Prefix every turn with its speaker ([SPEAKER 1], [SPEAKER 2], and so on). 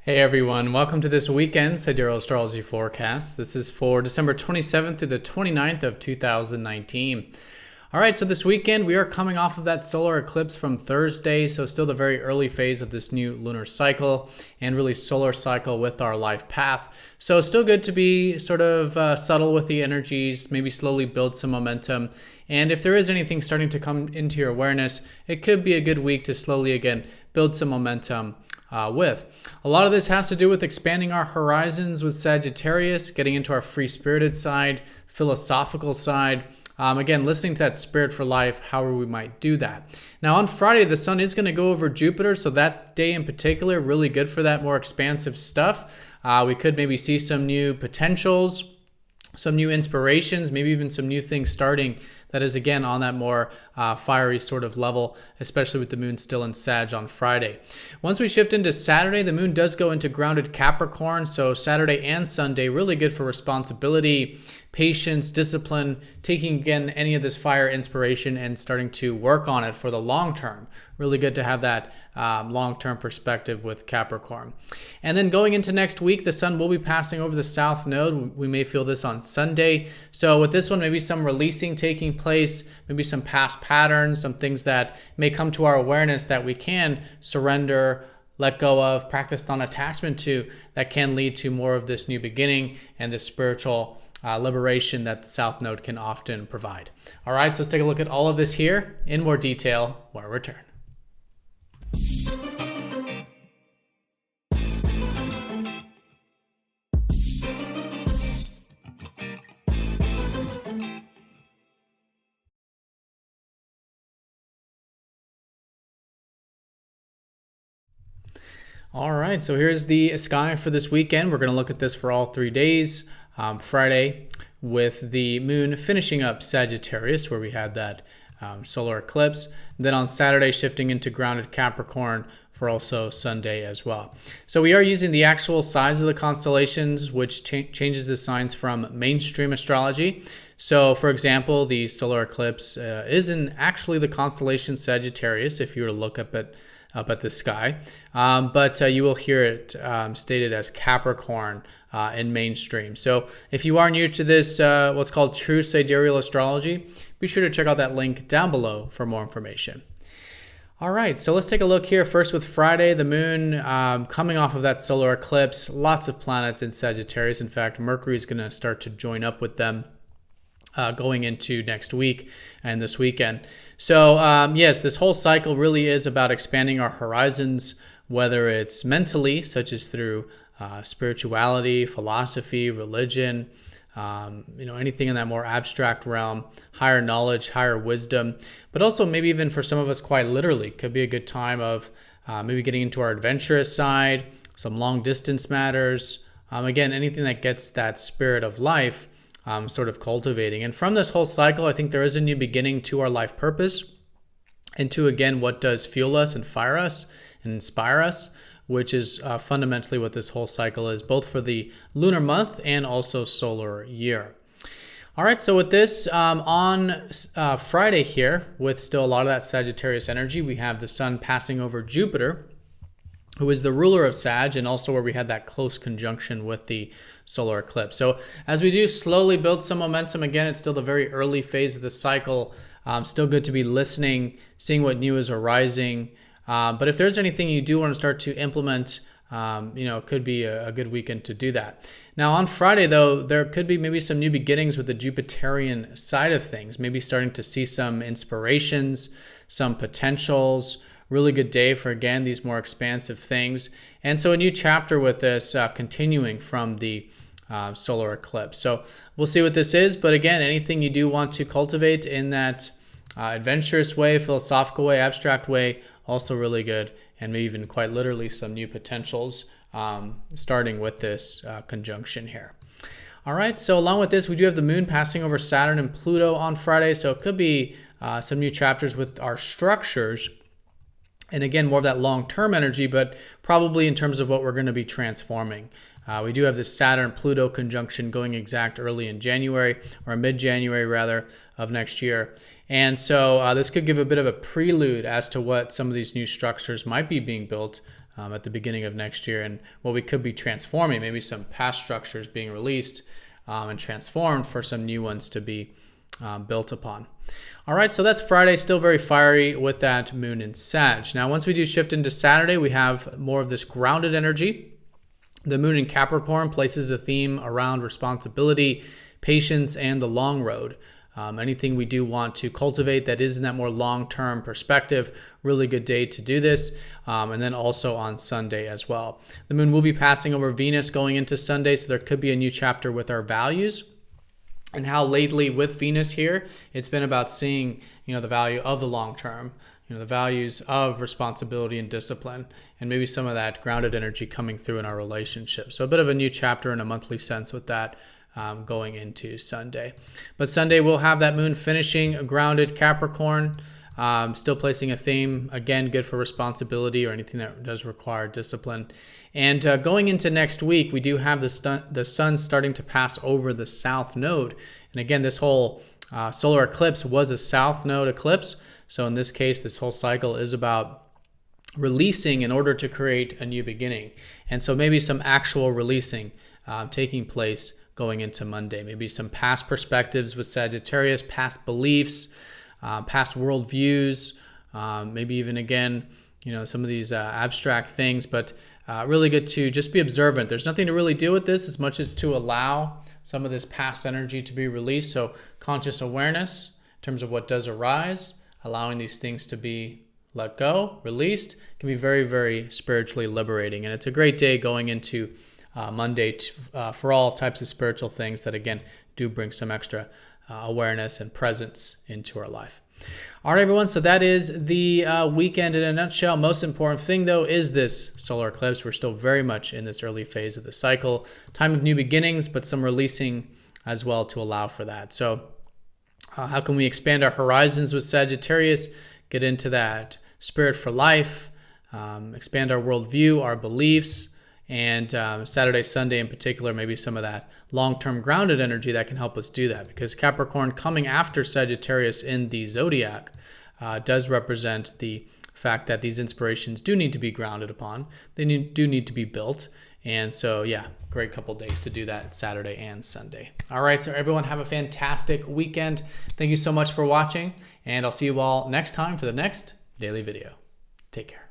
[SPEAKER 1] Hey everyone, welcome to this weekend Sidereal Astrology forecast. This is for December 27th through the 29th of 2019. All right, so this weekend we are coming off of that solar eclipse from Thursday, so still the very early phase of this new lunar cycle and really solar cycle with our life path. So still good to be sort of subtle with the energies, maybe slowly build some momentum. And if there is anything starting to come into your awareness, it could be a good week to slowly again build some momentum with. A lot of this has to do with expanding our horizons with Sagittarius, getting into our free-spirited side, philosophical side. Again, listening to that spirit for life, however we might do that. Now on Friday, the sun is going to go over Jupiter, so that day in particular, really good for that more expansive stuff. We could maybe see some new potentials, some new inspirations, maybe even some new things starting that is again on that more fiery sort of level, especially with the moon still in Sag on Friday. Once we shift into Saturday, the moon does go into grounded Capricorn, so Saturday and Sunday really good for responsibility, patience, discipline, taking again any of this fire inspiration and starting to work on it for the long term. Really good to have that long-term perspective with Capricorn. And then going into next week, the sun will be passing over the south node. We may feel this on Sunday. So with this one, maybe some releasing taking place, maybe some past patterns, some things that may come to our awareness that we can surrender, let go of, practice non-attachment to, that can lead to more of this new beginning and this spiritual liberation that the south node can often provide. All right, so let's take a look at all of this here in more detail when we return. All right, so here's the sky for this weekend. We're going to look at this for all 3 days. Friday with the moon finishing up Sagittarius, where we had that solar eclipse. Then on Saturday, shifting into grounded Capricorn for also Sunday as well. So we are using the actual size of the constellations, which changes the signs from mainstream astrology. So for example, the solar eclipse isn't actually the constellation Sagittarius if you were to look up at the sky, but you will hear it stated as Capricorn in mainstream. So if you are new to this, what's called true sidereal astrology, be sure to check out that link down below for more information. All right, so let's take a look here first with Friday, the moon coming off of that solar eclipse, lots of planets in Sagittarius. In fact, Mercury is going to start to join up with them going into next week and this weekend. So yes, this whole cycle really is about expanding our horizons, whether it's mentally, such as through spirituality, philosophy, religion, anything in that more abstract realm, higher knowledge, higher wisdom, but also maybe even for some of us quite literally, could be a good time of maybe getting into our adventurous side, some long distance matters, again, anything that gets that spirit of life sort of cultivating. And from this whole cycle, I think there is a new beginning to our life purpose and to, again, what does fuel us and fire us and inspire us, which is fundamentally what this whole cycle is, both for the lunar month and also solar year. All right, so with this, on Friday here, with still a lot of that Sagittarius energy, we have the sun passing over Jupiter, who is the ruler of Sag, and also where we had that close conjunction with the solar eclipse. So as we do slowly build some momentum, again, it's still the very early phase of the cycle. Still good to be listening, seeing what new is arising. But if there's anything you do want to start to implement, it could be a good weekend to do that. Now on Friday, though, there could be maybe some new beginnings with the Jupiterian side of things, maybe starting to see some inspirations, some potentials. Really good day for, again, these more expansive things. And so a new chapter with this continuing from the solar eclipse. So we'll see what this is. But again, anything you do want to cultivate in that adventurous way, philosophical way, abstract way, also really good. And maybe even quite literally some new potentials starting with this conjunction here. All right, so along with this, we do have the moon passing over Saturn and Pluto on Friday. So it could be some new chapters with our structures. And again, more of that long-term energy, but probably in terms of what we're going to be transforming. We do have this Saturn-Pluto conjunction going exact early in January, or mid-January rather, of next year. And so this could give a bit of a prelude as to what some of these new structures might be being built at the beginning of next year, and what we could be transforming, maybe some past structures being released and transformed for some new ones to be built upon. All right, so that's Friday, still very fiery with that moon in Sag. Now, once we do shift into Saturday, we have more of this grounded energy. The moon in Capricorn places a theme around responsibility, patience, and the long road. Anything we do want to cultivate that is in that more long-term perspective, really good day to do this. And then also on Sunday as well. The moon will be passing over Venus going into Sunday, so there could be a new chapter with our values. And how lately with Venus here, it's been about seeing, the value of the long term, the values of responsibility and discipline, and maybe some of that grounded energy coming through in our relationship. So a bit of a new chapter in a monthly sense with that going into Sunday. But Sunday we'll have that moon finishing a grounded Capricorn, still placing a theme, again, good for responsibility or anything that does require discipline. And going into next week, we do have the sun starting to pass over the south node. And again, this whole solar eclipse was a south node eclipse. So in this case, this whole cycle is about releasing in order to create a new beginning. And so maybe some actual releasing taking place going into Monday. Maybe some past perspectives with Sagittarius, past beliefs, past worldviews, maybe even again, some of these abstract things, but really good to just be observant. There's nothing to really do with this as much as to allow some of this past energy to be released. So conscious awareness in terms of what does arise, allowing these things to be let go, released, can be very, very spiritually liberating. And it's a great day going into Monday for all types of spiritual things that, again, do bring some extra awareness and presence into our life. All right, everyone. So that is the weekend in a nutshell. Most important thing, though, is this solar eclipse. We're still very much in this early phase of the cycle. Time of new beginnings, but some releasing as well to allow for that. So how can we expand our horizons with Sagittarius? Get into that spirit for life, expand our worldview, our beliefs, and Saturday, Sunday in particular, maybe some of that long-term grounded energy that can help us do that, because Capricorn coming after Sagittarius in the zodiac does represent the fact that these inspirations do need to be grounded upon. They do need to be built. And so, yeah, great couple days to do that, Saturday and Sunday. All right, so everyone have a fantastic weekend. Thank you so much for watching, and I'll see you all next time for the next daily video. Take care.